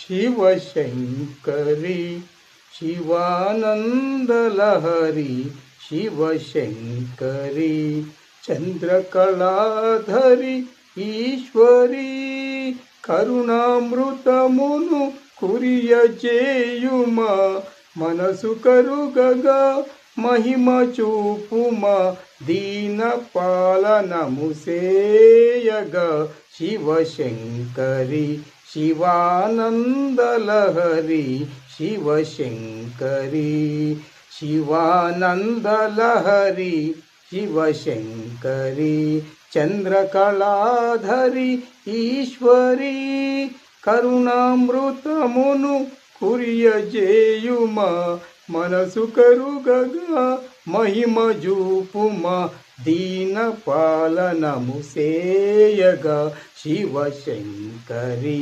शिवशंकरी शिवानंदलहरी शिवशंकरी चंद्रकलाधरी ईश्वरी కరుణామృతమును కురియజేయుమా మనసు కరుగగా మహిమ చూపుమా దీన పాలనము సేయగా శివశంకరి శివానందలహరి శివశంకరి శివానందలహరి శివశంకరి చంద్రకళాధరి ఈశ్వరి కరుణామృతమును కురియజేయుమా మనసు కరుగగా మహిమ జూపుమా దీన పాలనము సేయగా శివశంకరి